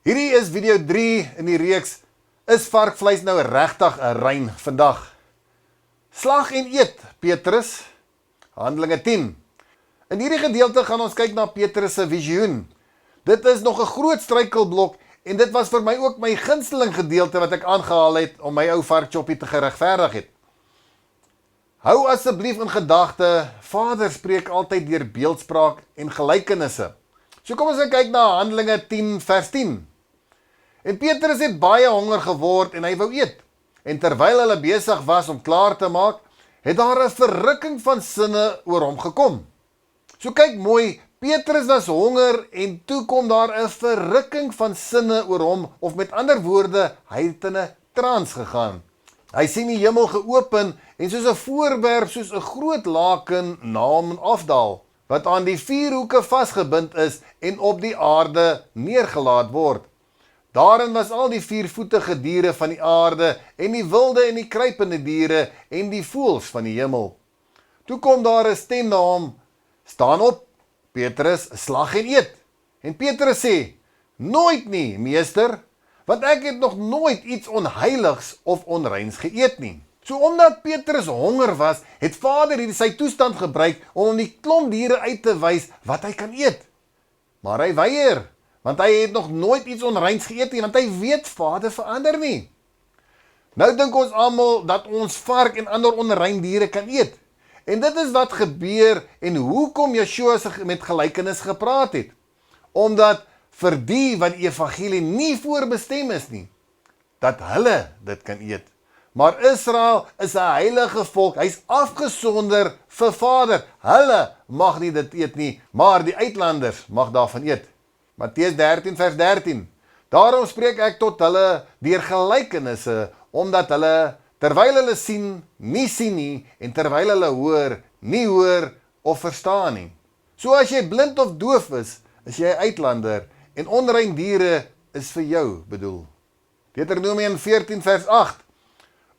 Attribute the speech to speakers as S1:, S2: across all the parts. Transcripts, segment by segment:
S1: Hierdie is video 3 in die reeks Is varkvleis nou regtig 'n rein vandag? Slag en eet, Petrus, Handelinge 10. In hierdie gedeelte gaan ons kyk na Petrus se visioen. Dit is nog 'n groot struikelblok en dit was vir my ook my gunsteling gedeelte wat ek aangehaal het om my ou varkchoppie te geregverdig het. Hou asseblief in gedagte, Vader spreek altyd deur beeldspraak en gelykenisse. So kom ons kyk na Handelinge 10 vers 10. En Petrus het baie honger geword en hy wou eet. En terwyl hulle besig was om klaar te maak, het daar 'n verrukking van sinne oor hom gekom. So kyk mooi, Petrus was honger en toe kom daar 'n verrukking van sinne oor hom, of met ander woorde, hy het in 'n trance gegaan. Hy sien die hemel geopen en soos 'n voorwerp, soos 'n groot laken na hom afdaal, wat aan die 4 hoeke vasgebind is en op die aarde neergelaat word. Daarin was al die 4-voetige diere van die aarde en die wilde en die kruipende diere en die voëls van die hemel. Toe kom daar 'n stem na hom, staan op, Petrus, slag en eet. En Petrus sê, nooit nie, meester, want ek het nog nooit iets onheiligs of onreins geëet nie. So omdat Petrus honger was, het Vader hier sy toestand gebruik om die klomp diere uit te wys wat hy kan eet. Maar hy weier, want hy het nog nooit iets onreins geëet nie, want hy weet Vader verander nie. Nou dink ons almal dat ons vark en ander onrein diere kan eet. En dit is wat gebeur en hoekom Yeshua met gelykenis gepraat het. Omdat vir die wat die evangelie nie voorbestem is nie, dat hulle dit kan eet. Maar Israel is 'n heilige volk, hy's afgesonder vir Vader. Hulle mag nie dit eet nie, maar die uitlanders mag daarvan eet. Matteus 13 vers 13. Daarom spreek ek tot hulle deur gelykenisse, omdat hulle terwyl hulle sien nie, en terwyl hulle hoor nie hoor of verstaan nie. So as jy blind of doof is jy 'n uitlander, en onrein diere is vir jou bedoel. Deuteronomium 14 vers 8.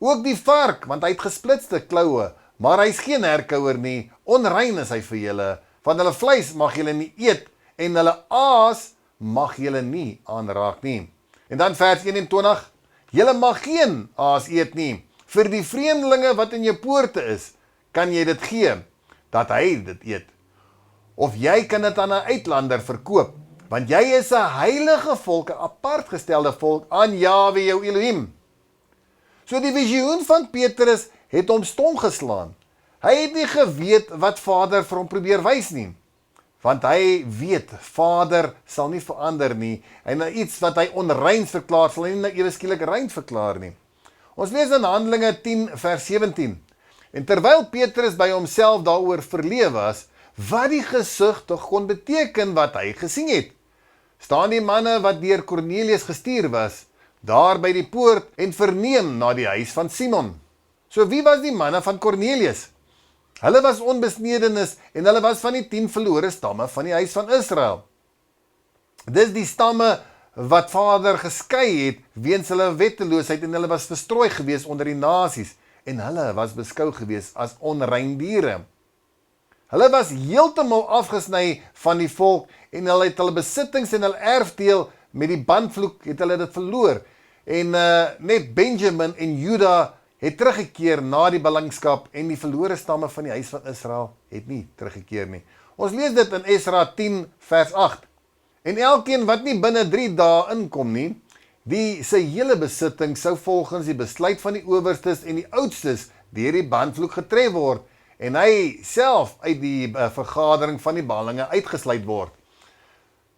S1: Ook die vark, want hy het gesplitste kloue, maar hy's geen herkouer nie, onrein is hy vir julle, van hulle vleis mag julle nie eet, en hulle aas mag julle nie aanraak nie. En dan vers 21, julle mag geen aas eet nie, vir die vreemdelinge wat in jou poorte is, kan jy dit gee, dat hy dit eet. Of jy kan dit aan 'n uitlander verkoop, want jy is 'n heilige volk, 'n apart gestelde volk aan Jahwe jou Elohim. So die visioen van Petrus het hom stom geslaan. Hy het nie geweet wat Vader vir hom probeer wys nie. Want hy weet, Vader sal nie verander nie, en iets wat hy onreins verklaar, sal hy nie ewe skielik rein verklaar nie. Ons lees in Handelinge 10 vers 17. En terwyl Petrus by homself daaroor verleef was, wat die gesig tog kon beteken wat hy gesien het, staan die manne wat deur Kornelius gestuur was, daar by die poort en verneem na die huis van Simon. So wie was die manne van Kornelius? Hulle was onbesnedenis en hulle was van die 10 verlore stamme van die huis van Israel. Dis die stamme wat Vader geskei het weens hulle wetteloosheid en hulle was verstrooi gewees onder die nasies en hulle was beskou gewees as onrein diere. Hulle was heeltemal afgesny van die volk en hulle het hulle besittings en hulle erfdeel met die bandvloek het hulle dit verloor. En net Benjamin en Juda het teruggekeer na die ballingskap en die verlore stamme van die huis van Israel het nie teruggekeer nie. Ons lees dit in Esra 10 vers 8. En elkeen wat nie binne 3 dae inkom nie, die sy hele besitting sou volgens die besluit van die owerstes en die oudstes deur die bandvloek getref word en hy self uit die vergadering van die ballinge uitgesluit word.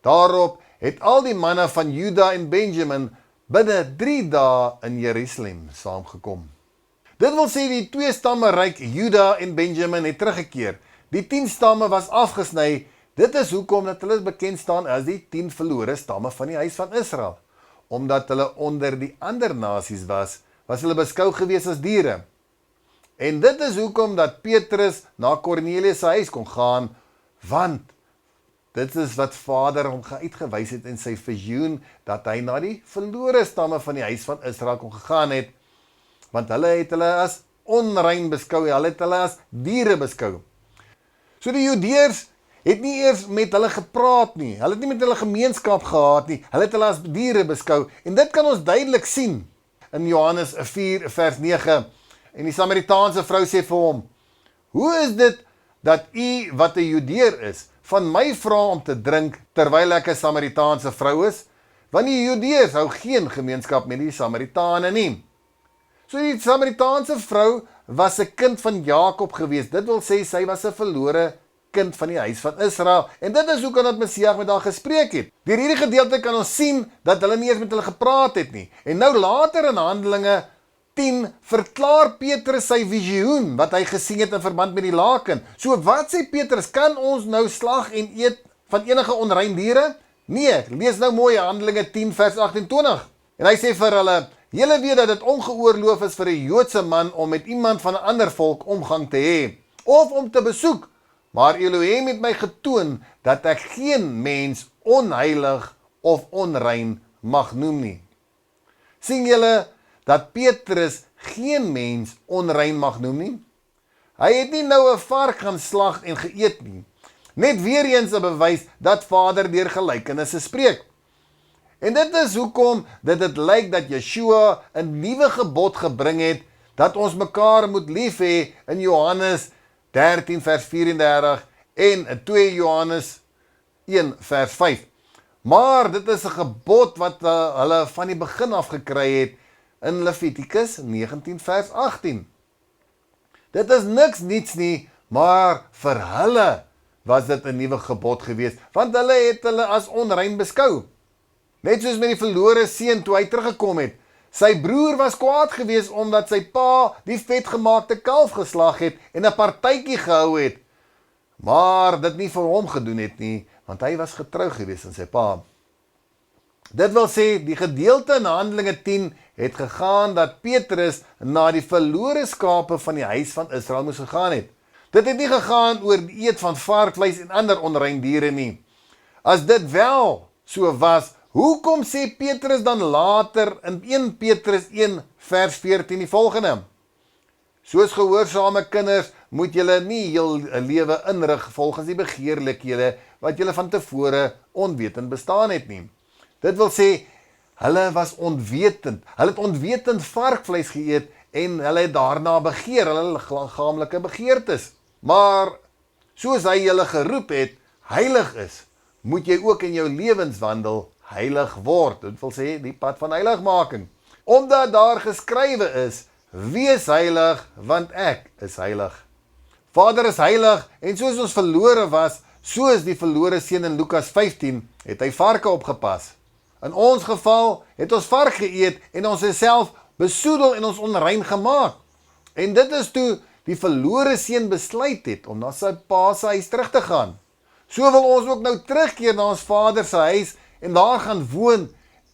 S1: Daarop het al die manne van Juda en Benjamin binne 3 dae in Jerusalem saamgekom. Dit wil sê die 2 stamme ryk Juda en Benjamin het teruggekeer. Die 10 stamme was afgesny. Dit is hoekom dat hulle bekend staan as die 10 verlore stamme van die huis van Israel. Omdat hulle onder die ander nasies was hulle beskou gewees as diere. En dit is hoekom dat Petrus na Kornelius se huis kon gaan, want dit is wat Vader hom uitgewys het in sy visioen, dat hy na die verlore stamme van die huis van Israel kon gegaan het, want hulle het hulle as onrein beskou, hulle het hulle as diere beskou. So die Judeërs het nie eers met hulle gepraat nie. Hulle het nie met hulle gemeenskap gehad nie. Hulle het hulle as diere beskou. En dit kan ons duidelik sien in Johannes 4 vers 9. En die Samaritaanse vrou sê vir hom, hoe is dit dat u wat 'n Judeër is, van my vra om te drink, terwyl ek 'n Samaritaanse vrou is? Want die Judeërs hou geen gemeenskap met die Samaritane nie. So die Samaritaanse vrou was 'n kind van Jakob gewees. Dit wil sê, sy was 'n verlore kind van die huis van Israel. En dit is hoe kan dat Messias met haar gespreek het. Deur hierdie gedeelte kan ons sien dat hulle nie eens met hulle gepraat het nie. En nou later in Handelinge 10 verklaar Petrus sy visioen wat hy gesien het in verband met die laken. So wat sê Petrus, kan ons nou slag en eet van enige onrein diere? Nee, lees nou mooi Handelinge 10 vers 28. En hy sê vir hulle, julle weet dat dit ongeoorloof is vir 'n Joodse man om met iemand van 'n ander volk omgang te hê, of om te besoek. Maar Elohim het my getoon dat ek geen mens onheilig of onrein mag noem nie. Sien julle dat Petrus geen mens onrein mag noem nie? Hy het nie nou 'n vark gaan slag en geëet nie. Net weer eens 'n bewys dat Vader deur gelykenisse spreek. En dit is hoekom dit lyk dat Yeshua 'n nuwe gebod gebring het, dat ons mekaar moet lief hê in Johannes 13 vers 34 en 2 Johannes 1 vers 5. Maar dit is 'n gebod wat hulle van die begin af gekry het in Levitikus 19 vers 18. Dit is niks niets nie, maar vir hulle was dit 'n nuwe gebod geweest, want hulle het hulle as onrein beskou. Net soos met die verlore seun toe hy teruggekom het. Sy broer was kwaad geweest omdat sy pa die vetgemaakte kalf geslag het en 'n partytjie gehou het. Maar dit nie vir hom gedoen het nie, want hy was getrou geweest aan sy pa. Dit wil sê, die gedeelte in Handelinge 10 het gegaan dat Petrus na die verlore skape van die huis van Israel moes gegaan het. Dit het nie gegaan oor die eet van varkvleis en ander onrein diere nie. As dit wel so was, hoekom sê Petrus dan later in 1 Petrus 1 vers 14 die volgende? Soos gehoorsame kinders moet julle nie jul lewe inrig volgens die begeerlikhede wat julle van tevore onwetend bestaan het nie. Dit wil sê, hulle was onwetend. Hulle het onwetend varkvleis geëet en hulle het daarna begeer, hulle liggaamlike begeertes. Maar soos hy julle geroep het, heilig is, moet jy ook in jou lewenswandel heilig word. Dit wil sê die pad van heiligmaking. Omdat daar geskrywe is, wees heilig, want ek is heilig. Vader is heilig en soos ons verlore was, soos die verlore seun in Lukas 15, het hy varke opgepas. In ons geval het ons vark geëet en ons self besoedel en ons onrein gemaak. En dit is toe die verlore seun besluit het om na sy pa se huis terug te gaan. So wil ons ook nou terugkeer na ons Vader se huis en daar gaan woon.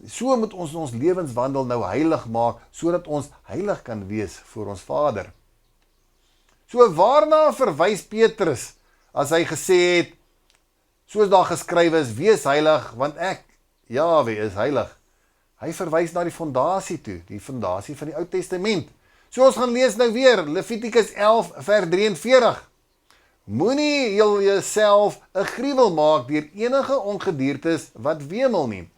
S1: So moet ons lewenswandel nou heilig maak, sodat ons heilig kan wees voor ons Vader. So waarna verwys Petrus as hy gesê het, soos daar geskrywe is, wees heilig, want ek, Jahwe, is heilig. Hy verwys na die fondasie toe, die fondasie van die Ou Testament. So ons gaan lees nou weer, Levitikus 11 vers 43. Moenie jouself 'n gruwel maak deur enige ongediertes wat wemel nie.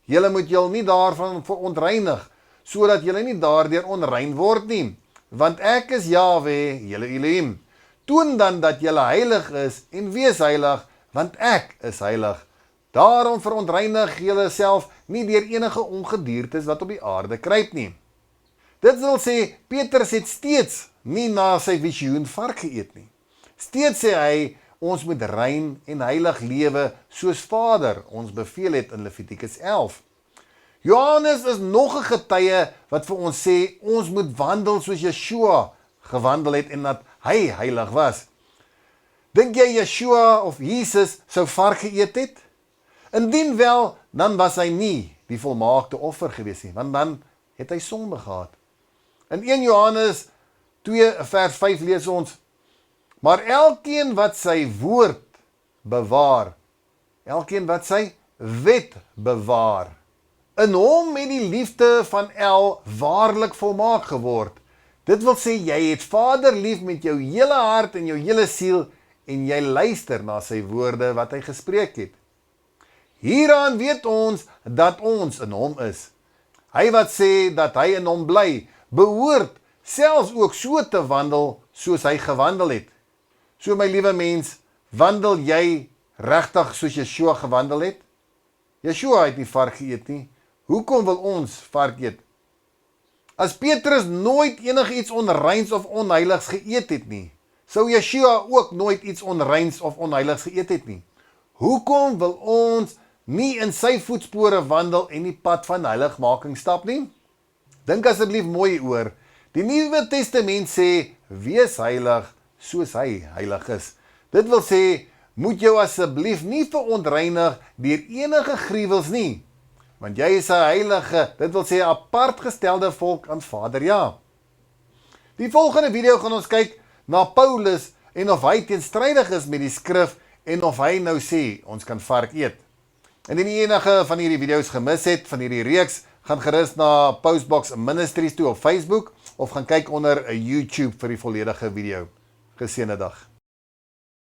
S1: Julle moet julle nie daarvan verontreinig, sodat julle nie daardeur onrein word nie. Want ek is Jahwe, julle Elohim. Toon dan dat julle heilig is en wees heilig, want ek is heilig. Daarom verontreinig julle self nie deur enige ongediertes wat op die aarde kruip nie. Dit wil sê, Petrus het steeds nie na sy visioen vark geëet nie. Steeds sê hy, ons moet rein en heilig lewe, soos Vader ons beveel het in Levitikus 11. Johannes is nog 'n getuie wat vir ons sê, ons moet wandel soos Yeshua gewandel het en dat hy heilig was. Dink jy Yeshua of Jesus sou vark geëet het? Indien wel, dan was hy nie die volmaakte offer gewees nie, want dan het hy sonde gehad. In 1 Johannes 2 vers 5 lees ons, maar elkeen wat sy woord bewaar, elkeen wat sy wet bewaar, in hom het die liefde van El waarlik volmaak geword. Dit wil sê, jy het Vader lief met jou hele hart en jou hele siel en jy luister na sy woorde wat hy gespreek het. Hieraan weet ons dat ons in hom is. Hy wat sê dat hy in hom bly, behoort selfs ook so te wandel soos hy gewandel het. So my liewe mens, wandel jy regtig soos Yeshua gewandel het? Yeshua het nie vark geëet nie. Hoekom wil ons vark eet? As Petrus nooit enigiets onreins of onheiligs geëet het nie, sou Yeshua ook nooit iets onreins of onheiligs geëet het nie. Hoekom wil ons nie in sy voetspore wandel en die pad van heiligmaking stap nie? Dink asseblief mooi oor. Die Nuwe Testament sê, wees heilig soos hy heilig is. Dit wil sê, moet jou asseblief nie verontreinig deur enige gruwels nie, want jy is 'n heilige, dit wil sê 'n apart gestelde volk aan Vader Jah. Die volgende video gaan ons kyk na Paulus en of hy teenstrydig is met die skrif en of hy nou sê, ons kan vark eet. Indien jy enige van hierdie video's gemis het, van hierdie reeks, gaan gerus na Postbox Ministries toe op Facebook, of gaan kyk onder YouTube vir die volledige video. Geseënde dag.